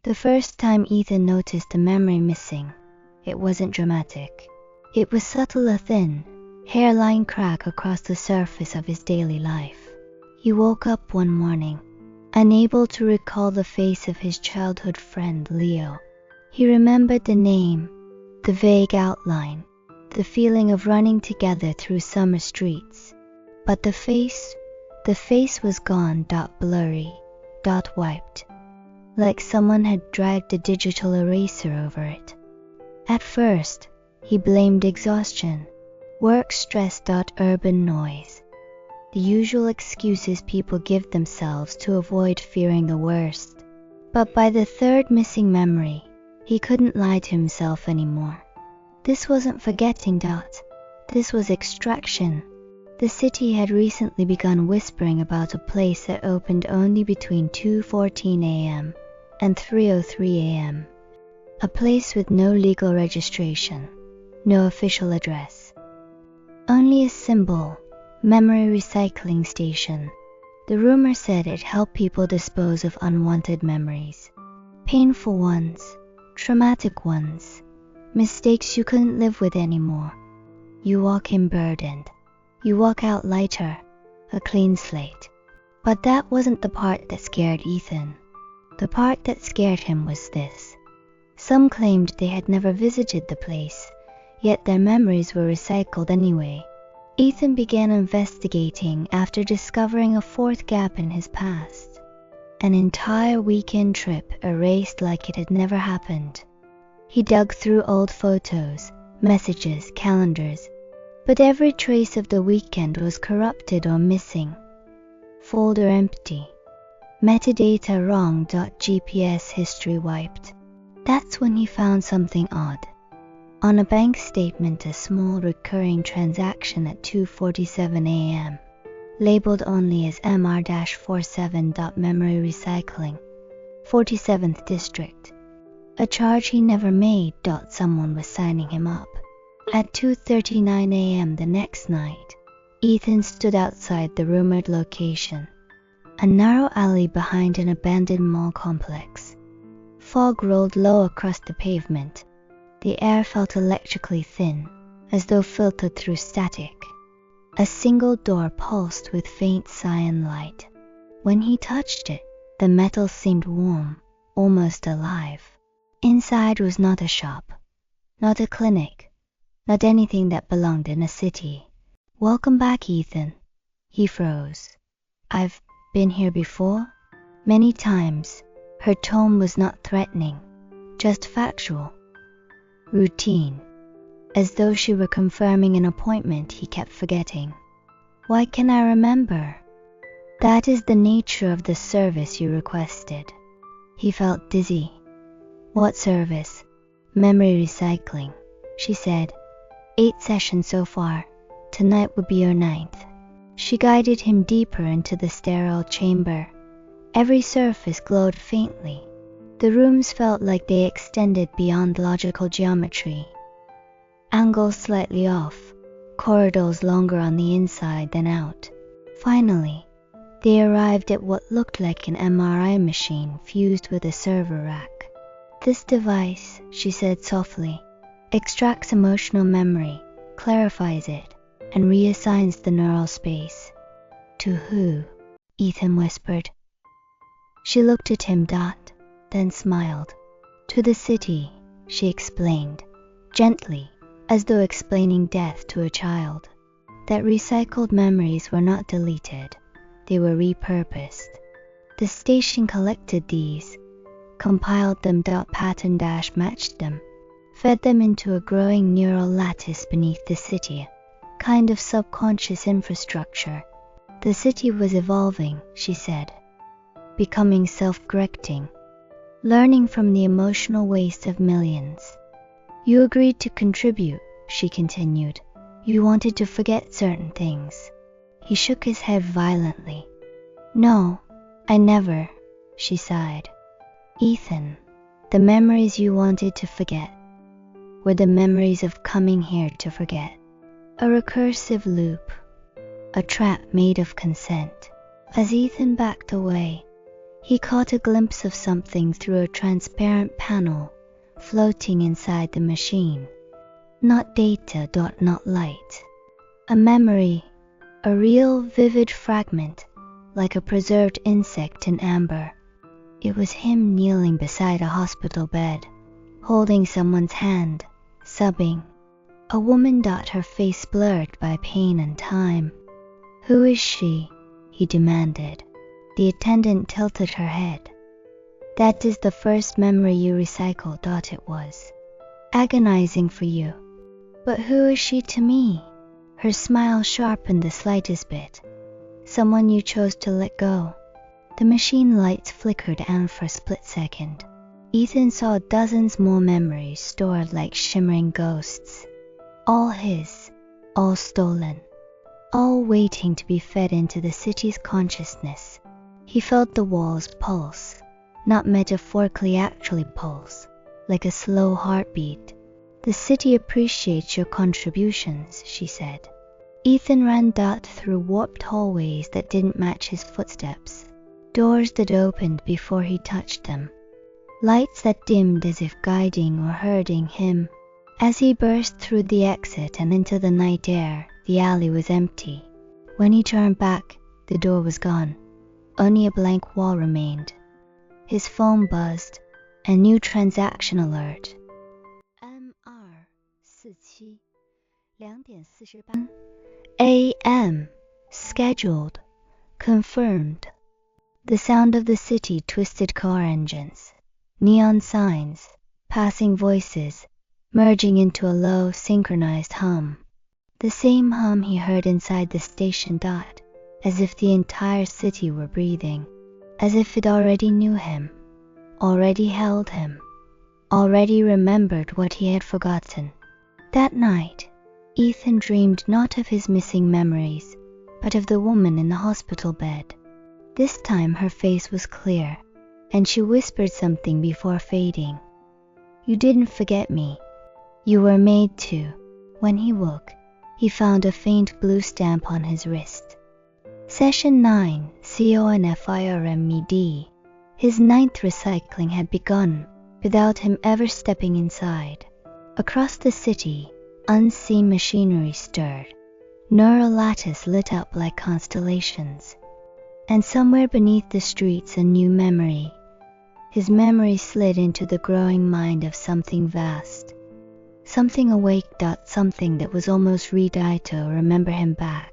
The first time Ethan noticed a memory missing, it wasn't dramatic. It was subtle, a thin, hairline crack across the surface of his daily life. He woke up one morning, unable to recall the face of his childhood friend Leo. He remembered the name, the vague outline, the feeling of running together through summer streets. But the face was gone, blurry, wiped, like someone had dragged a digital eraser over it. At first, he blamed exhaustion, work stress, urban noise, the usual excuses people give themselves to avoid fearing the worst. But by the third missing memory, he couldn't lie to himself anymore. This wasn't forgetting, this was extraction. The city had recently begun whispering about a place that opened only between 2:14 a.m. and 3:03 a.m. A place with no legal registration, no official address. Only a symbol, memory recycling station. The rumor said it helped people dispose of unwanted memories. Painful ones, traumatic ones, mistakes you couldn't live with anymore. You walk in burdened. You walk out lighter, a clean slate. But that wasn't the part that scared Ethan. The part that scared him was this. Some claimed they had never visited the place, yet their memories were recycled anyway. Ethan began investigating after discovering a fourth gap in his past. An entire weekend trip erased like it had never happened. He dug through old photos, messages, calendars, but every trace of the weekend was corrupted or missing. Folder empty. Metadata wrong. GPS history wiped. That's when he found something odd. On a bank statement, a small recurring transaction at 2:47 a.m., labeled only as MR-47. Memory recycling, 47th District. A charge he never made. Someone was signing him up. At 2:39 a.m. the next night, Ethan stood outside the rumored location, a narrow alley behind an abandoned mall complex. Fog rolled low across the pavement. The air felt electrically thin, as though filtered through static. A single door pulsed with faint cyan light. When he touched it, the metal seemed warm, almost alive. Inside was not a shop, not a clinic, not anything that belonged in a city. "Welcome back, Ethan." He froze. "I've been here before?" "Many times." Her tone was not threatening, just factual. Routine. As though she were confirming an appointment he kept forgetting. "Why can I remember?" "That is the nature of the service you requested." He felt dizzy. "What service?" "Memory recycling," she said. 8 sessions so far. Tonight would be your 9th. She guided him deeper into the sterile chamber. Every surface glowed faintly. The rooms felt like they extended beyond logical geometry. Angles slightly off, corridors longer on the inside than out. Finally, they arrived at what looked like an MRI machine fused with a server rack. "This device," she said softly, "extracts emotional memory, clarifies it, and reassigns the neural space." "To who?" Ethan whispered. She looked at him, then smiled. "To the city," she explained, gently, as though explaining death to a child. That recycled memories were not deleted, they were repurposed. The station collected these, compiled them, pattern matched them, fed them into a growing neural lattice beneath the city, kind of subconscious infrastructure. The city was evolving, she said, becoming self-correcting, learning from the emotional waste of millions. "You agreed to contribute," she continued. "You wanted to forget certain things." He shook his head violently. "No, I never," she sighed. "Ethan, the memories you wanted to forget were the memories of coming here to forget." A recursive loop, a trap made of consent. As Ethan backed away, He caught a glimpse of something through a transparent panel floating inside the machine. Not data, not light. A memory, a real vivid fragment, like a preserved insect in amber. It was him kneeling beside a hospital bed, holding someone's hand, sobbing. A woman, her face blurred by pain and time. Who is she? He demanded. The attendant tilted her head. That is the first memory you recycled, it was. Agonizing for you. But who is she to me? Her smile sharpened the slightest bit. Someone you chose to let go. The machine lights flickered, and for a split second, Ethan saw dozens more memories stored like shimmering ghosts. All his, all stolen, all waiting to be fed into the city's consciousness. He felt the walls pulse, not metaphorically, actually pulse, like a slow heartbeat. The city appreciates your contributions, she said. Ethan ran through warped hallways that didn't match his footsteps, doors that opened before he touched them, lights that dimmed as if guiding or hurting him. As he burst through the exit and into the night air, the alley was empty. When he turned back, the door was gone. Only a blank wall remained. His phone buzzed. A new transaction alert. M247 2:48 a.m. Scheduled. Confirmed. The sound of the city, twisted car engines, neon signs, passing voices, merging into a low, synchronized hum. The same hum he heard inside the station. As if the entire city were breathing. As if it already knew him, already held him, already remembered what he had forgotten. That night, Ethan dreamed not of his missing memories, but of the woman in the hospital bed. This time her face was clear, and she whispered something before fading. You didn't forget me. You were made to. When he woke, he found a faint blue stamp on his wrist. Session 9, CONFIRMED. His ninth recycling had begun, without him ever stepping inside. Across the city, unseen machinery stirred. Neural lattice lit up like constellations. And somewhere beneath the streets a new memory. His memory slid into the growing mind of something vast. Something awake. Something that was almost ready to remember him back.